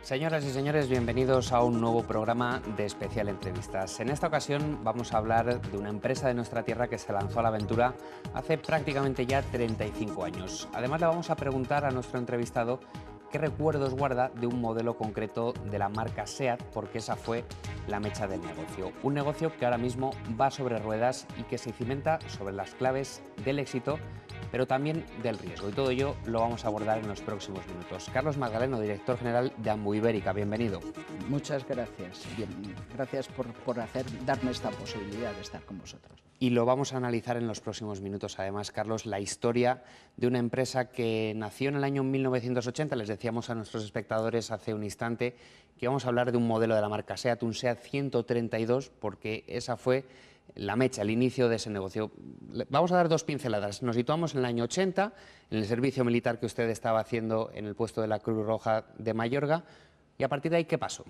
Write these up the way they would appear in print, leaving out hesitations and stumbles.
Señoras y señores, bienvenidos a un nuevo programa de Especial Entrevistas. En esta ocasión vamos a hablar de una empresa de nuestra tierra que se lanzó a la aventura hace prácticamente ya 35 años. Además, le vamos a preguntar a nuestro entrevistado qué recuerdos guarda de un modelo concreto de la marca SEAT, porque esa fue la mecha del negocio. Un negocio que ahora mismo va sobre ruedas y que se cimenta sobre las claves del éxito, pero también del riesgo. Y todo ello lo vamos a abordar en los próximos minutos. Carlos Magdaleno, director general de Ambu Ibérica, bienvenido. Muchas gracias. Bien, gracias por darme esta posibilidad de estar con vosotros. Y lo vamos a analizar en los próximos minutos. Además, Carlos, la historia de una empresa que nació en el año 1980. Les decíamos a nuestros espectadores hace un instante que vamos a hablar de un modelo de la marca SEAT, un SEAT 132, porque esa fue la mecha, el inicio de ese negocio. Vamos a dar dos pinceladas. Nos situamos en el año 80, en el servicio militar que usted estaba haciendo en el puesto de la Cruz Roja de Mayorga, y a partir de ahí, ¿qué pasó?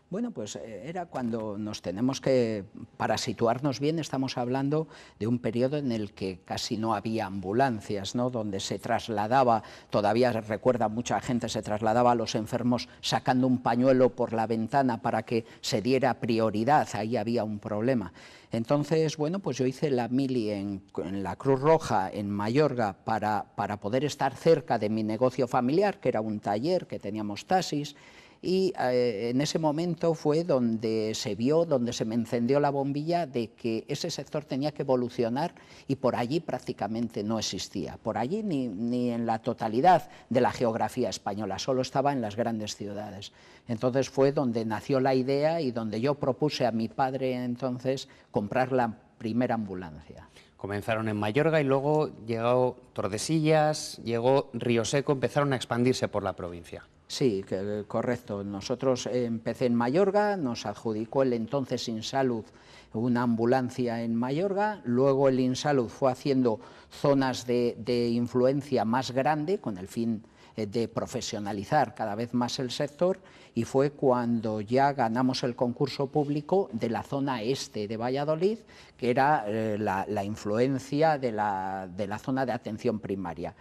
Bueno, pues era cuando nos tenemos que, para situarnos bien, estamos hablando de un periodo en el que casi no había ambulancias, ¿no? Donde se trasladaba, todavía recuerda mucha gente, se trasladaba a los enfermos sacando un pañuelo por la ventana para que se diera prioridad, ahí había un problema. Entonces, bueno, pues yo hice la mili en la Cruz Roja, en Mayorga, para poder estar cerca de mi negocio familiar, que era un taller, que teníamos taxis. Y en ese momento fue donde se vio, donde se me encendió la bombilla de que ese sector tenía que evolucionar y por allí prácticamente no existía. Por allí ni en la totalidad de la geografía española, solo estaba en las grandes ciudades. Entonces fue donde nació la idea y donde yo propuse a mi padre entonces comprar la primera ambulancia. Comenzaron en Mayorga y luego llegó Tordesillas, llegó Río Seco, empezaron a expandirse por la provincia. Sí, correcto. Nosotros empecé en Mayorga, nos adjudicó el entonces Insalud una ambulancia en Mayorga, luego el Insalud fue haciendo zonas de influencia más grande con el fin de profesionalizar cada vez más el sector, y fue cuando ya ganamos el concurso público de la zona este de Valladolid, que era la influencia de la zona de atención primaria.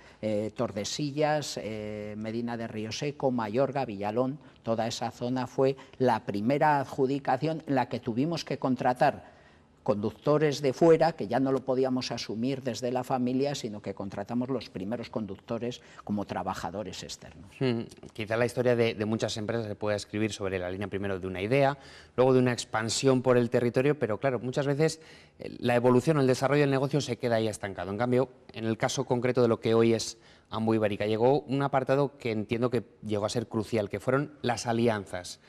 Tordesillas, Medina de Río Seco, Mayorga, Villalón, toda esa zona fue la primera adjudicación en la que tuvimos que contratar conductores de fuera, que ya no lo podíamos asumir desde la familia, sino que contratamos los primeros conductores como trabajadores externos. Quizá la historia de muchas empresas se pueda escribir sobre la línea primero de una idea, luego de una expansión por el territorio, pero claro, muchas veces la evolución o el desarrollo del negocio se queda ahí estancado. En cambio, en el caso concreto de lo que hoy es Ambu Ibérica, llegó un apartado que entiendo que llegó a ser crucial, que fueron las alianzas.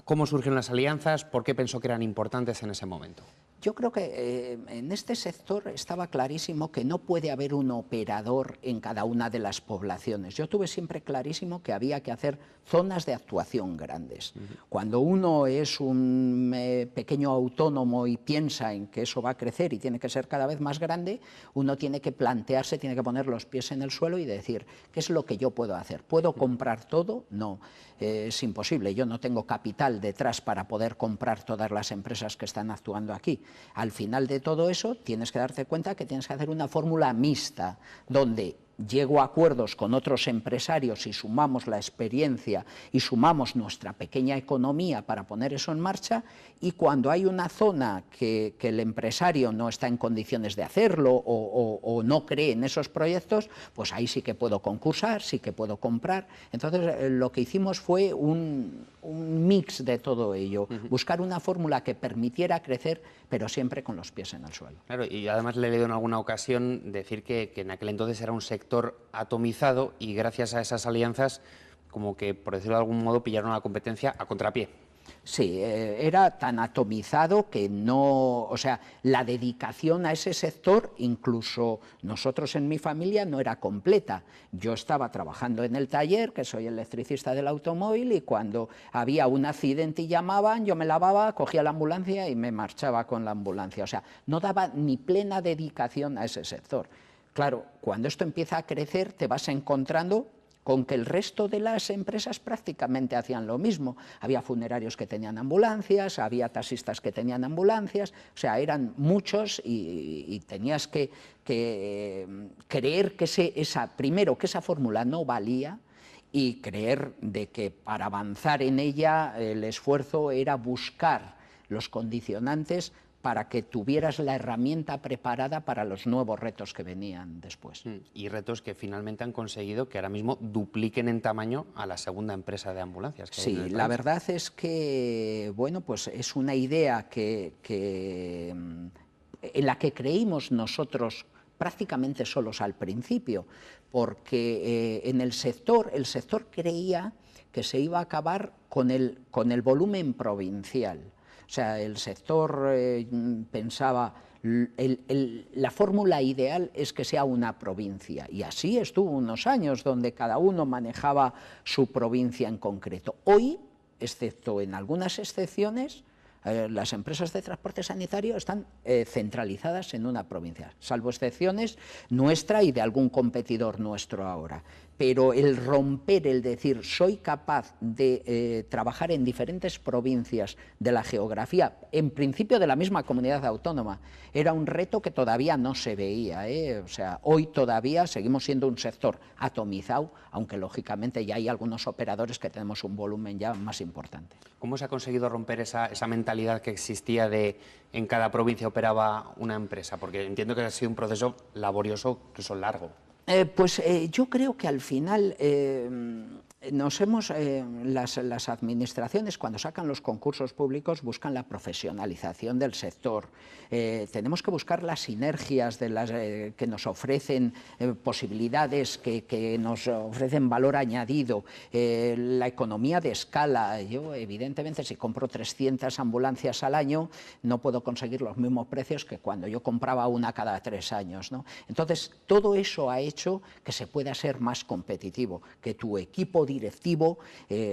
¿Cómo surgieron las alianzas? ¿Por qué pensó que eran importantes en ese momento? Yo creo que en este sector estaba clarísimo que no puede haber un operador en cada una de las poblaciones. Yo tuve siempre clarísimo que había que hacer zonas de actuación grandes. Cuando uno es un pequeño autónomo y piensa en que eso va a crecer y tiene que ser cada vez más grande, uno tiene que plantearse, tiene que poner los pies en el suelo y decir, ¿qué es lo que yo puedo hacer? ¿Puedo comprar todo? No, es imposible. Yo no tengo capital detrás para poder comprar todas las empresas que están actuando aquí. Al final de todo eso tienes que darte cuenta que tienes que hacer una fórmula mixta, donde llego a acuerdos con otros empresarios y sumamos la experiencia y sumamos nuestra pequeña economía para poner eso en marcha, y cuando hay una zona que el empresario no está en condiciones de hacerlo o no cree en esos proyectos, pues ahí sí que puedo concursar, sí que puedo comprar. Entonces lo que hicimos fue un mix de todo ello, buscar una fórmula que permitiera crecer, pero siempre con los pies en el suelo. Claro, y además le he leído en alguna ocasión decir que en aquel entonces era un sector atomizado y gracias a esas alianzas, como que, por decirlo de algún modo, pillaron a la competencia a contrapié. Sí, era tan atomizado que no, o sea, la dedicación a ese sector, incluso nosotros en mi familia, no era completa. Yo estaba trabajando en el taller, que soy electricista del automóvil, y cuando había un accidente y llamaban, yo me lavaba, cogía la ambulancia y me marchaba con la ambulancia. O sea, no daba ni plena dedicación a ese sector. Claro, cuando esto empieza a crecer, te vas encontrando con que el resto de las empresas prácticamente hacían lo mismo. Había funerarios que tenían ambulancias, había taxistas que tenían ambulancias, o sea, eran muchos y tenías que creer que primero que esa fórmula no valía, y creer de que para avanzar en ella el esfuerzo era buscar los condicionantes para que tuvieras la herramienta preparada para los nuevos retos que venían después. Y retos que finalmente han conseguido que ahora mismo dupliquen en tamaño a la segunda empresa de ambulancias que hay en el Sí, país. la verdad es que, bueno, pues es una idea en la que creímos nosotros prácticamente solos al principio, porque en el sector creía que se iba a acabar con el volumen provincial. O sea, el sector pensaba, la fórmula ideal es que sea una provincia, y así estuvo unos años donde cada uno manejaba su provincia en concreto. Hoy, excepto en algunas excepciones, las empresas de transporte sanitario están centralizadas en una provincia, salvo excepciones nuestra y de algún competidor nuestro ahora. Pero el romper, el decir, soy capaz de trabajar en diferentes provincias de la geografía, en principio de la misma comunidad autónoma, era un reto que todavía no se veía. O sea, hoy todavía seguimos siendo un sector atomizado, aunque lógicamente ya hay algunos operadores que tenemos un volumen ya más importante. ¿Cómo se ha conseguido romper esa mentalidad que existía de en cada provincia operaba una empresa? Porque entiendo que ha sido un proceso laborioso, incluso largo. Yo creo que al final las administraciones, cuando sacan los concursos públicos, buscan la profesionalización del sector. Tenemos que buscar las sinergias que nos ofrecen posibilidades, que nos ofrecen valor añadido, la economía de escala. Yo, evidentemente, si compro 300 ambulancias al año, no puedo conseguir los mismos precios que cuando yo compraba una cada 3 años, ¿no? Entonces, todo eso ha hecho que se pueda ser más competitivo, que tu equipo directivo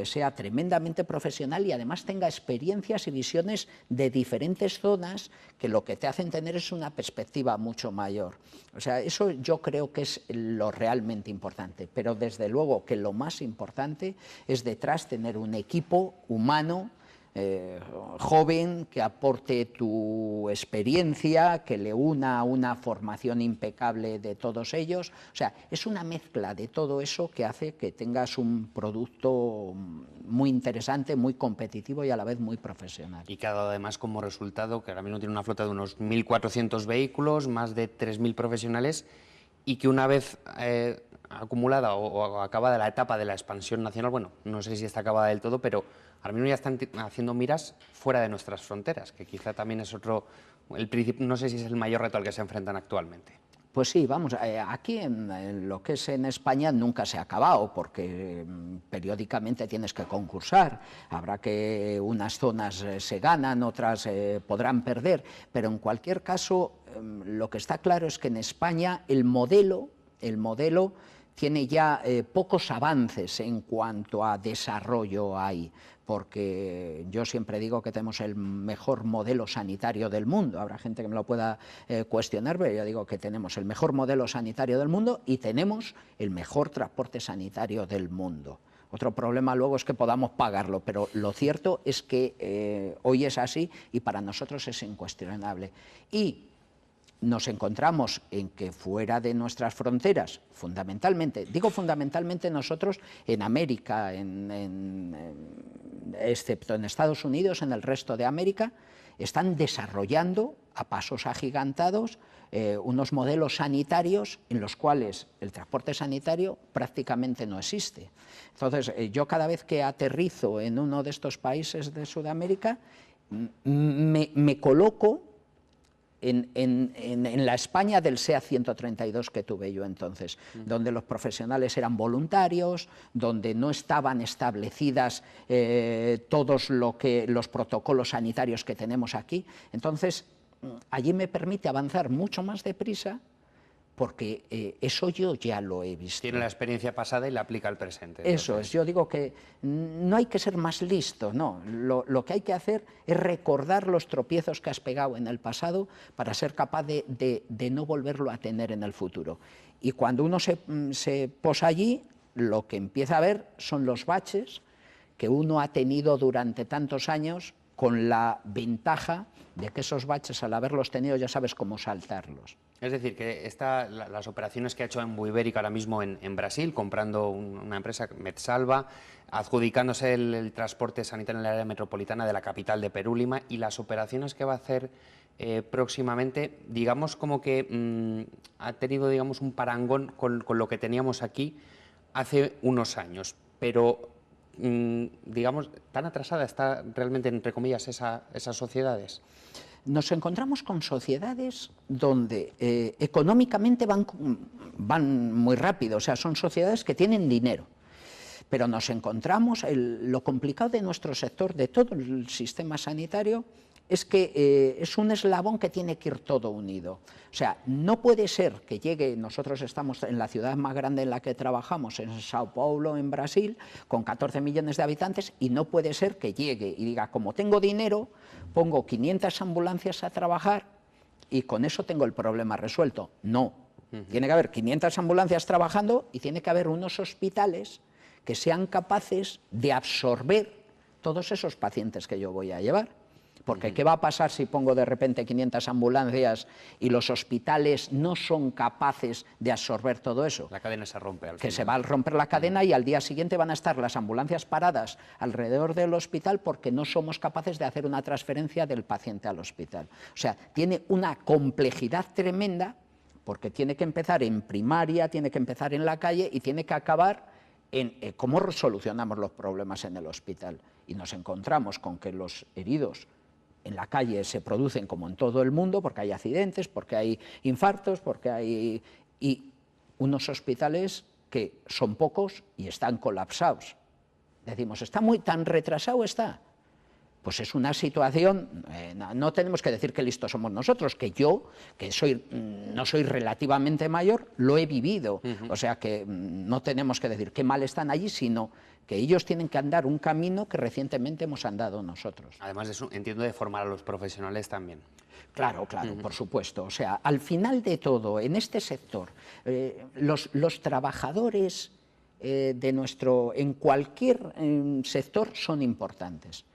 sea tremendamente profesional y además tenga experiencias y visiones de diferentes zonas que lo que te hacen tener es una perspectiva mucho mayor. O sea, eso yo creo que es lo realmente importante, pero desde luego que lo más importante es detrás tener un equipo humano joven, que aporte tu experiencia, que le una una formación impecable de todos ellos. O sea, es una mezcla de todo eso que hace que tengas un producto muy interesante, muy competitivo y a la vez muy profesional. Y que ha dado además como resultado que ahora mismo tiene una flota de unos 1.400 vehículos, más de 3.000 profesionales, y que una vez acumulada o acabada la etapa de la expansión nacional, bueno, no sé si está acabada del todo, pero ahora mismo ya están haciendo miras fuera de nuestras fronteras, que quizá también es no sé si es el mayor reto al que se enfrentan actualmente. Pues sí, vamos, aquí en lo que es en España nunca se ha acabado, porque periódicamente tienes que concursar, habrá que unas zonas se ganan, otras podrán perder, pero en cualquier caso lo que está claro es que en España el modelo tiene ya pocos avances en cuanto a desarrollo hay, porque yo siempre digo que tenemos el mejor modelo sanitario del mundo. Habrá gente que me lo pueda cuestionar, pero yo digo que tenemos el mejor modelo sanitario del mundo y tenemos el mejor transporte sanitario del mundo. Otro problema luego es que podamos pagarlo, pero lo cierto es que hoy es así y para nosotros es incuestionable. Y nos encontramos en que fuera de nuestras fronteras, fundamentalmente, digo fundamentalmente nosotros en América, excepto en Estados Unidos, en el resto de América, están desarrollando a pasos agigantados unos modelos sanitarios en los cuales el transporte sanitario prácticamente no existe. Entonces, yo cada vez que aterrizo en uno de estos países de Sudamérica, me coloco en la España del SEA 132 que tuve yo entonces, donde los profesionales eran voluntarios, donde no estaban establecidas todos los protocolos sanitarios que tenemos aquí. Entonces, allí me permite avanzar mucho más deprisa, porque eso yo ya lo he visto. Tiene la experiencia pasada y la aplica al presente. Entonces. Eso es, yo digo que no hay que ser más listo, no, lo que hay que hacer es recordar los tropiezos que has pegado en el pasado para ser capaz de no volverlo a tener en el futuro. Y cuando uno se posa allí, lo que empieza a ver son los baches que uno ha tenido durante tantos años, con la ventaja de que esos baches, al haberlos tenido, ya sabes cómo saltarlos. Es decir, que las operaciones que ha hecho Ambuibérica ahora mismo en Brasil, comprando una empresa, Medsalva, adjudicándose el transporte sanitario en el área metropolitana de la capital de Perú, Lima, y las operaciones que va a hacer próximamente, digamos como que ha tenido, digamos, un parangón con lo que teníamos aquí hace unos años, pero digamos, ¿tan atrasada está realmente, entre comillas, esas sociedades? Nos encontramos con sociedades donde económicamente van muy rápido, o sea, son sociedades que tienen dinero. Pero nos encontramos, lo complicado de nuestro sector, de todo el sistema sanitario, es que es un eslabón que tiene que ir todo unido. O sea, no puede ser que llegue, nosotros estamos en la ciudad más grande en la que trabajamos, en Sao Paulo, en Brasil, con 14 millones de habitantes, y no puede ser que llegue y diga, como tengo dinero, pongo 500 ambulancias a trabajar y con eso tengo el problema resuelto. No, tiene que haber 500 ambulancias trabajando y tiene que haber unos hospitales que sean capaces de absorber todos esos pacientes que yo voy a llevar. Porque ¿qué va a pasar si pongo de repente 500 ambulancias y los hospitales no son capaces de absorber todo eso? La cadena se rompe. Que se va a romper la cadena y al día siguiente van a estar las ambulancias paradas alrededor del hospital porque no somos capaces de hacer una transferencia del paciente al hospital. O sea, tiene una complejidad tremenda porque tiene que empezar en primaria, tiene que empezar en la calle y tiene que acabar en cómo solucionamos los problemas en el hospital. Y nos encontramos con que los heridos en la calle se producen como en todo el mundo, porque hay accidentes, porque hay infartos, porque hay... y unos hospitales que son pocos y están colapsados. Decimos, tan retrasado está. Pues es una situación, no tenemos que decir que listos somos nosotros, que yo, que no soy relativamente mayor, lo he vivido. O sea que no tenemos que decir qué mal están allí, sino que ellos tienen que andar un camino que recientemente hemos andado nosotros. Además de eso, entiendo, de formar a los profesionales también. Claro, por supuesto. O sea, al final de todo, en este sector, los trabajadores en cualquier sector son importantes.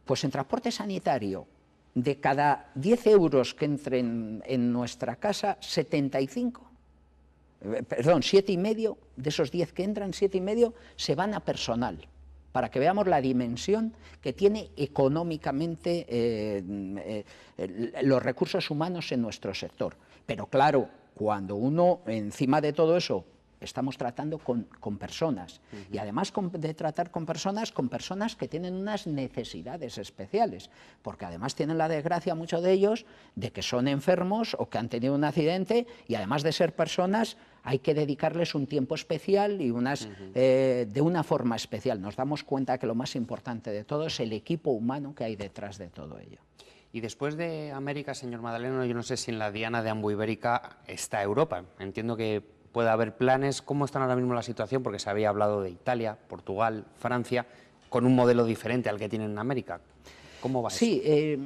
Pues en transporte sanitario, de cada 10 euros que entren en nuestra casa, 7,5, de esos 10 que entran, 7,5 se van a personal, para que veamos la dimensión que tiene económicamente los recursos humanos en nuestro sector. Pero claro, cuando uno, encima de todo eso, estamos tratando con personas, y además de tratar con personas que tienen unas necesidades especiales, porque además tienen la desgracia, muchos de ellos, de que son enfermos o que han tenido un accidente, y además de ser personas, hay que dedicarles un tiempo especial y de una forma especial. Nos damos cuenta que lo más importante de todo es el equipo humano que hay detrás de todo ello. Y después de América, señor Madaleno, yo no sé si en la diana de Ambuibérica está Europa. Entiendo que puede haber planes. ¿Cómo está ahora mismo la situación? Porque se había hablado de Italia, Portugal, Francia, con un modelo diferente al que tienen en América. ¿Cómo va eso? Sí,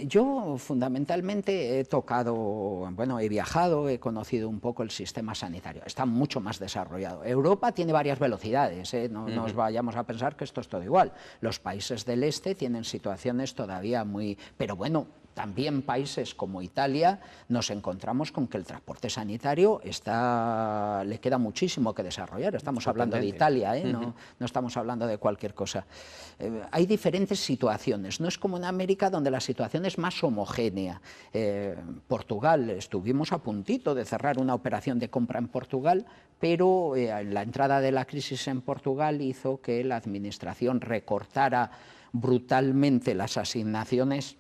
yo fundamentalmente he viajado, he conocido un poco el sistema sanitario. Está mucho más desarrollado. Europa tiene varias velocidades, no nos vayamos a pensar que esto es todo igual. Los países del este tienen situaciones todavía muy... Pero bueno, también países como Italia nos encontramos con que el transporte sanitario le queda muchísimo que desarrollar. Estamos hablando de Italia, no estamos hablando de cualquier cosa. Hay diferentes situaciones, no es como en América donde la situación es más homogénea. Portugal, estuvimos a puntito de cerrar una operación de compra en Portugal, pero la entrada de la crisis en Portugal hizo que la administración recortara brutalmente las asignaciones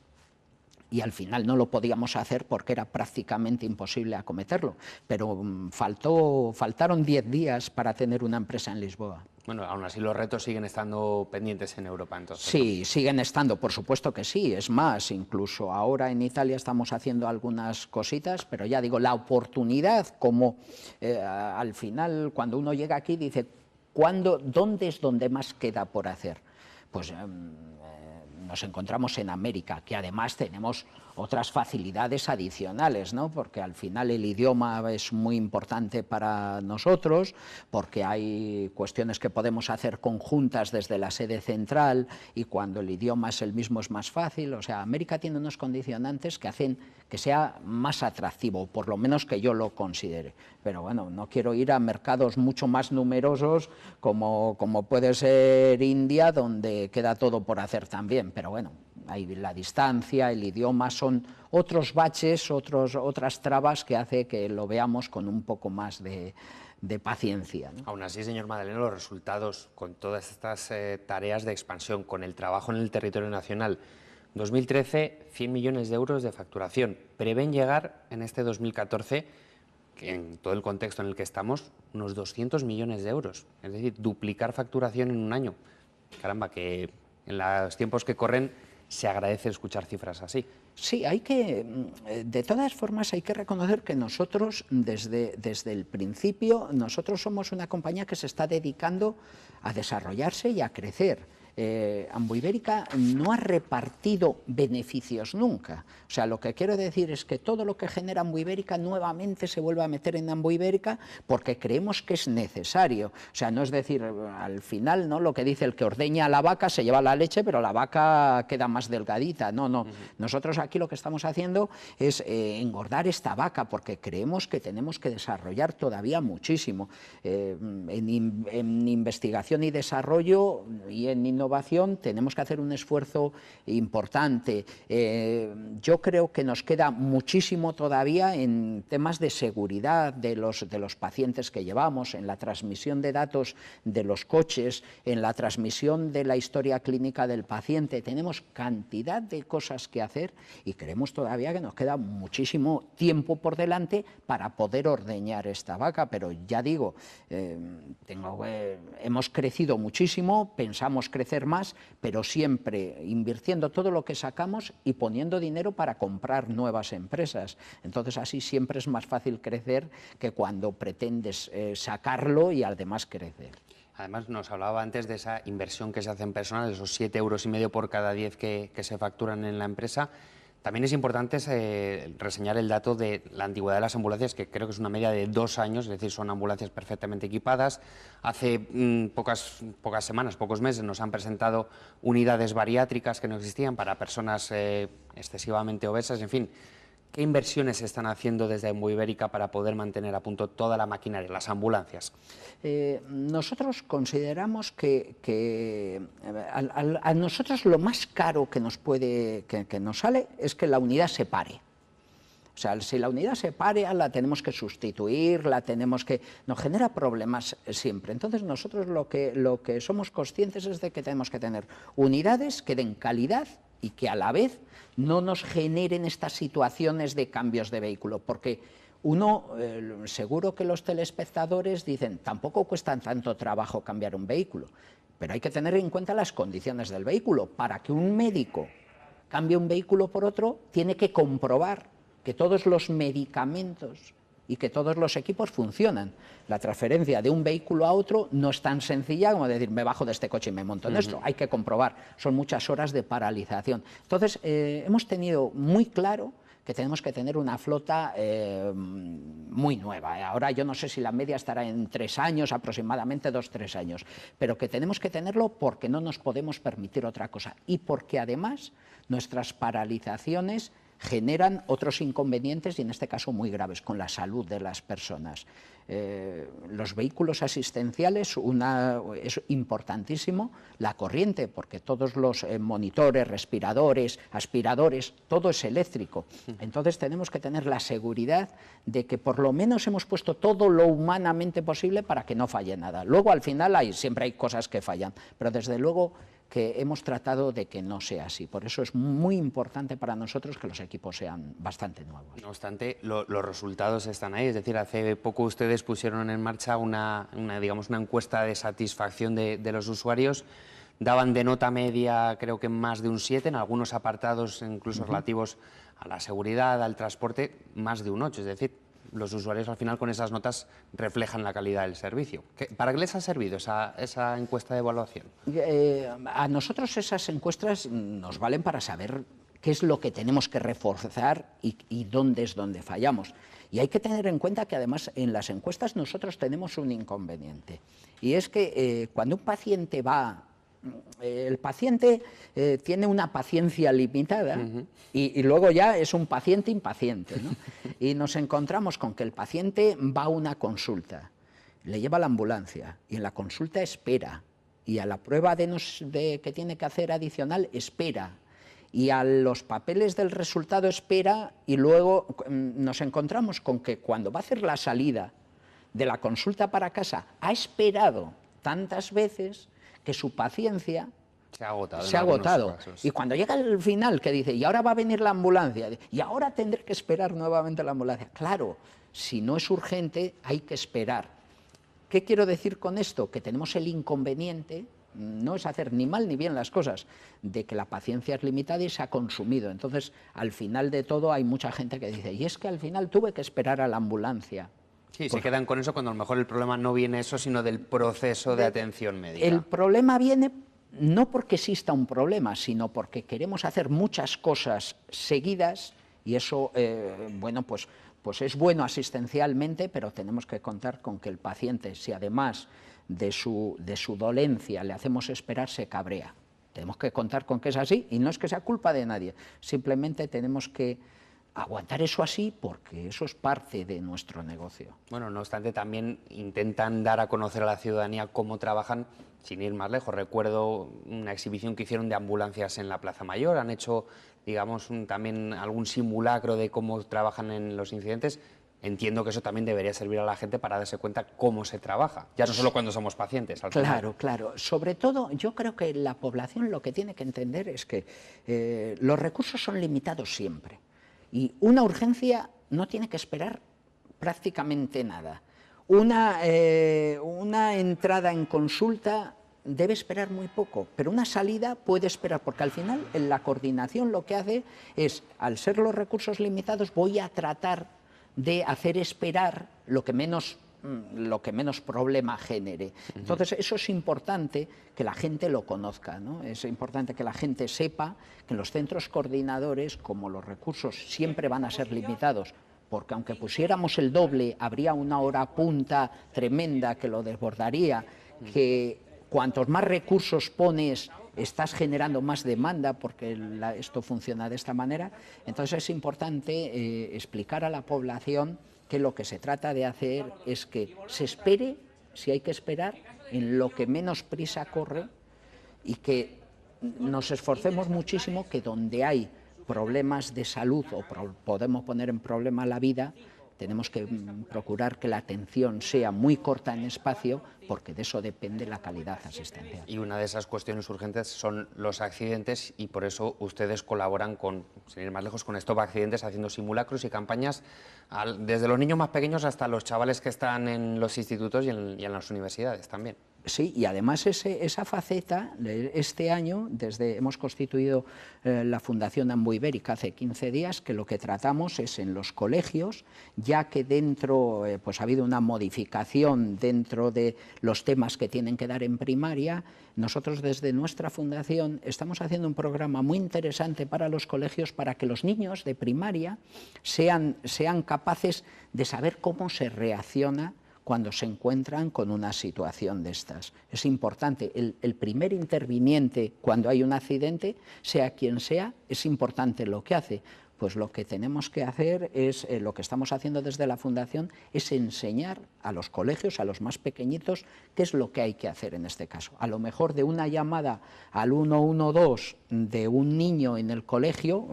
y al final no lo podíamos hacer porque era prácticamente imposible acometerlo. Pero faltaron 10 días para tener una empresa en Lisboa. Bueno, aún así los retos siguen estando pendientes en Europa, entonces. Sí, siguen estando, por supuesto que sí. Es más, incluso ahora en Italia estamos haciendo algunas cositas, pero ya digo, la oportunidad, como al final cuando uno llega aquí dice, ¿dónde es donde más queda por hacer? Pues nos encontramos en América, que además tenemos otras facilidades adicionales, ¿no? Porque al final el idioma es muy importante para nosotros, porque hay cuestiones que podemos hacer conjuntas desde la sede central y cuando el idioma es el mismo es más fácil. O sea, América tiene unos condicionantes que hacen que sea más atractivo, por lo menos que yo lo considere. Pero bueno, no quiero ir a mercados mucho más numerosos como puede ser India, donde queda todo por hacer también, pero bueno, ahí la distancia, el idioma son otros baches, otras trabas que hace que lo veamos con un poco más de paciencia, ¿no? Aún así, señor Madaleno, los resultados con todas estas tareas de expansión, con el trabajo en el territorio nacional, 2013, 100 millones de euros de facturación. Prevén llegar en este 2014, que en todo el contexto en el que estamos, unos 200 millones de euros. Es decir, duplicar facturación en un año. Caramba, que en los tiempos que corren se agradece escuchar cifras así. Sí, de todas formas hay que reconocer que nosotros desde el principio, nosotros somos una compañía que se está dedicando a desarrollarse y a crecer. Ambuibérica no ha repartido beneficios nunca. O sea, lo que quiero decir es que todo lo que genera Ambuibérica nuevamente se vuelve a meter en Ambuibérica porque creemos que es necesario. O sea, no es decir, al final, ¿no?, lo que dice el que ordeña a la vaca se lleva la leche, pero la vaca queda más delgadita. No, no. Nosotros aquí lo que estamos haciendo es engordar esta vaca porque creemos que tenemos que desarrollar todavía muchísimo. En investigación y desarrollo y en innovación tenemos que hacer un esfuerzo importante. Yo creo que nos queda muchísimo todavía en temas de seguridad de los pacientes que llevamos, en la transmisión de datos de los coches, en la transmisión de la historia clínica del paciente. Tenemos cantidad de cosas que hacer y creemos todavía que nos queda muchísimo tiempo por delante para poder ordeñar esta vaca, pero ya digo, hemos crecido muchísimo, pensamos crecer más, pero siempre invirtiendo todo lo que sacamos y poniendo dinero para comprar nuevas empresas. Entonces así siempre es más fácil crecer que cuando pretendes sacarlo y además crecer. Además, nos hablaba antes de esa inversión que se hace en personal, esos 7,5 € por cada 10 que se facturan en la empresa. También es importante reseñar el dato de la antigüedad de las ambulancias, que creo que es una media de 2 años, es decir, son ambulancias perfectamente equipadas. Hace pocas semanas, pocos meses, nos han presentado unidades bariátricas que no existían para personas excesivamente obesas, en fin. ¿Qué inversiones se están haciendo desde Ambuibérica para poder mantener a punto toda la maquinaria, las ambulancias? Nosotros consideramos que a nosotros lo más caro que nos sale es que la unidad se pare. O sea, si la unidad se pare, la tenemos que sustituir, nos genera problemas siempre. Entonces nosotros lo que somos conscientes es de que tenemos que tener unidades que den calidad y que a la vez no nos generen estas situaciones de cambios de vehículo, porque seguro que los telespectadores dicen, tampoco cuesta tanto trabajo cambiar un vehículo, pero hay que tener en cuenta las condiciones del vehículo. Para que un médico cambie un vehículo por otro, tiene que comprobar que todos los medicamentos y que todos los equipos funcionan. La transferencia de un vehículo a otro no es tan sencilla como decir, me bajo de este coche y me monto en esto. Hay que comprobar, son muchas horas de paralización. Entonces, hemos tenido muy claro que tenemos que tener una flota muy nueva. Ahora yo no sé si la media estará en 3 años, aproximadamente 2-3 años, pero que tenemos que tenerlo porque no nos podemos permitir otra cosa y porque además nuestras paralizaciones generan otros inconvenientes y en este caso muy graves con la salud de las personas. Los vehículos asistenciales, es importantísimo la corriente, porque todos los monitores, respiradores, aspiradores, todo es eléctrico. Entonces tenemos que tener la seguridad de que por lo menos hemos puesto todo lo humanamente posible para que no falle nada. Luego al final siempre hay cosas que fallan, pero desde luego que hemos tratado de que no sea así. Por eso es muy importante para nosotros que los equipos sean bastante nuevos. No obstante, los resultados están ahí. Es decir, hace poco ustedes pusieron en marcha digamos, una encuesta de satisfacción de los usuarios. Daban de nota media, creo que más de un 7, en algunos apartados incluso relativos a la seguridad, al transporte, más de un 8. Es decir, los usuarios al final con esas notas reflejan la calidad del servicio. ¿Para qué les ha servido esa encuesta de evaluación? A nosotros esas encuestas nos valen para saber qué es lo que tenemos que reforzar y dónde es donde fallamos. Y hay que tener en cuenta que además en las encuestas nosotros tenemos un inconveniente. Y es que cuando un paciente va... El paciente tiene una paciencia limitada y luego ya es un paciente impaciente, ¿no? Y nos encontramos con que el paciente va a una consulta, le lleva la ambulancia y en la consulta espera y a la prueba que tiene que hacer adicional espera y a los papeles del resultado espera y luego nos encontramos con que cuando va a hacer la salida de la consulta para casa ha esperado tantas veces que su paciencia se ha agotado. Y cuando llega el final, que dice, y ahora va a venir la ambulancia, y ahora tendré que esperar nuevamente la ambulancia. Claro, si no es urgente, hay que esperar. ¿Qué quiero decir con esto? Que tenemos el inconveniente, no es hacer ni mal ni bien las cosas, de que la paciencia es limitada y se ha consumido. Entonces, al final de todo, hay mucha gente que dice, y es que al final tuve que esperar a la ambulancia. Sí, se quedan con eso cuando a lo mejor el problema no viene eso, sino del proceso de atención médica. El problema viene no porque exista un problema, sino porque queremos hacer muchas cosas seguidas y eso, bueno, pues es bueno asistencialmente, pero tenemos que contar con que el paciente, si además de su dolencia le hacemos esperar, se cabrea. Tenemos que contar con que es así y no es que sea culpa de nadie, simplemente tenemos que aguantar eso así porque eso es parte de nuestro negocio. Bueno, no obstante, también intentan dar a conocer a la ciudadanía cómo trabajan, sin ir más lejos. Recuerdo una exhibición que hicieron de ambulancias en la Plaza Mayor, han hecho, digamos, también algún simulacro de cómo trabajan en los incidentes. Entiendo que eso también debería servir a la gente para darse cuenta cómo se trabaja, ya no solo cuando somos pacientes. Claro, claro. Sobre todo, yo creo que la población lo que tiene que entender es que los recursos son limitados siempre. Y una urgencia no tiene que esperar prácticamente nada. Una entrada en consulta debe esperar muy poco, pero una salida puede esperar, porque al final en la coordinación lo que hace es, al ser los recursos limitados, voy a tratar de hacer esperar lo que menos problema genere. Entonces, eso es importante que la gente lo conozca, ¿no? Es importante que la gente sepa que en los centros coordinadores, como los recursos siempre van a ser limitados, porque aunque pusiéramos el doble, habría una hora punta tremenda que lo desbordaría, que cuantos más recursos pones, estás generando más demanda, porque esto funciona de esta manera. Entonces, es importante explicar a la población que lo que se trata de hacer es que se espere, si hay que esperar, en lo que menos prisa corre y que nos esforcemos muchísimo que donde hay problemas de salud o podemos poner en problema la vida, tenemos que procurar que la atención sea muy corta en espacio porque de eso depende la calidad asistencial. Y una de esas cuestiones urgentes son los accidentes y por eso ustedes colaboran con, sin ir más lejos, con Stop Accidentes, haciendo simulacros y campañas desde los niños más pequeños hasta los chavales que están en los institutos y en las universidades también. Sí, y además esa faceta, este año, hemos constituido la Fundación Ambu Ibérica hace 15 días, que lo que tratamos es en los colegios, ya que dentro pues ha habido una modificación dentro de los temas que tienen que dar en primaria. Nosotros desde nuestra fundación estamos haciendo un programa muy interesante para los colegios para que los niños de primaria sean capaces de saber cómo se reacciona cuando se encuentran con una situación de estas. Es importante, el primer interviniente cuando hay un accidente, sea quien sea, es importante lo que hace. Pues lo que tenemos que hacer es, lo que estamos haciendo desde la Fundación, es enseñar a los colegios, a los más pequeñitos, qué es lo que hay que hacer en este caso. A lo mejor de una llamada al 112 de un niño en el colegio,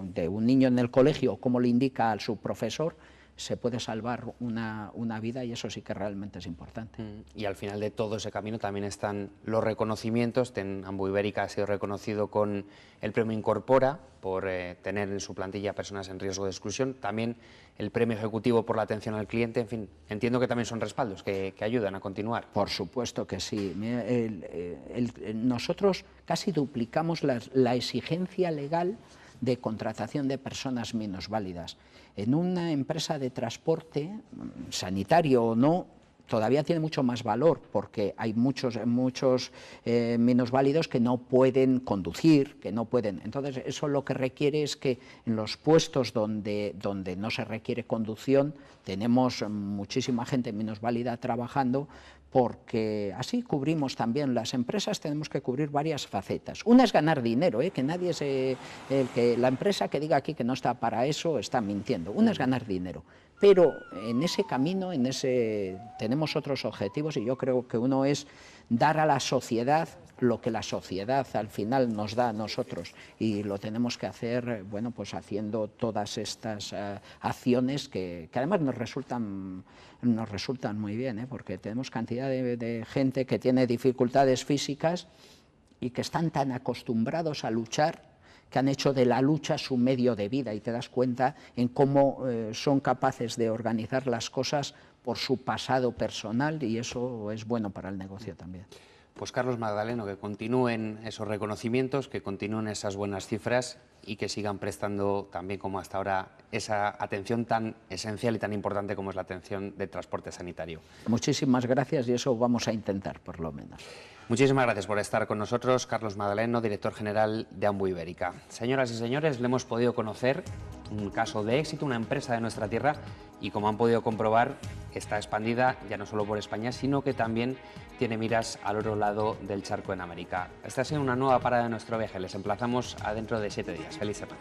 como le indica a su profesor, se puede salvar una vida, y eso sí que realmente es importante. Y al final de todo ese camino también están los reconocimientos. Ambu Ibérica ha sido reconocido con el premio Incorpora por tener en su plantilla personas en riesgo de exclusión, también el premio ejecutivo por la atención al cliente. En fin, entiendo que también son respaldos que ayudan a continuar. Por supuesto que sí. Nosotros casi duplicamos la exigencia legal de contratación de personas minusválidas. En una empresa de transporte, sanitario o no, todavía tiene mucho más valor, porque hay muchos minusválidos que no pueden conducir, que no pueden. Entonces, eso lo que requiere es que en los puestos donde no se requiere conducción, tenemos muchísima gente minusválida trabajando, porque así cubrimos también. Las empresas tenemos que cubrir varias facetas. Una es ganar dinero, que nadie que la empresa que diga aquí que no está para eso está mintiendo. Una es ganar dinero. Pero en ese camino, tenemos otros objetivos, y yo creo que uno es dar a la sociedad lo que la sociedad al final nos da a nosotros, y lo tenemos que hacer, bueno, pues haciendo todas estas acciones que además nos resultan muy bien, porque tenemos cantidad de gente que tiene dificultades físicas y que están tan acostumbrados a luchar, que han hecho de la lucha su medio de vida, y te das cuenta en cómo son capaces de organizar las cosas por su pasado personal, y eso es bueno para el negocio también. Pues Carlos Magdaleno, que continúen esos reconocimientos, que continúen esas buenas cifras y que sigan prestando también, como hasta ahora, esa atención tan esencial y tan importante como es la atención de transporte sanitario. Muchísimas gracias, y eso vamos a intentar, por lo menos. Muchísimas gracias por estar con nosotros, Carlos Magdaleno, director general de Ambu Ibérica. Señoras y señores, le hemos podido conocer un caso de éxito, una empresa de nuestra tierra, y como han podido comprobar, está expandida ya no solo por España, sino que también tiene miras al otro lado del charco en América. Esta ha sido una nueva parada de nuestro viaje. Les emplazamos a dentro de 7 días. Feliz semana.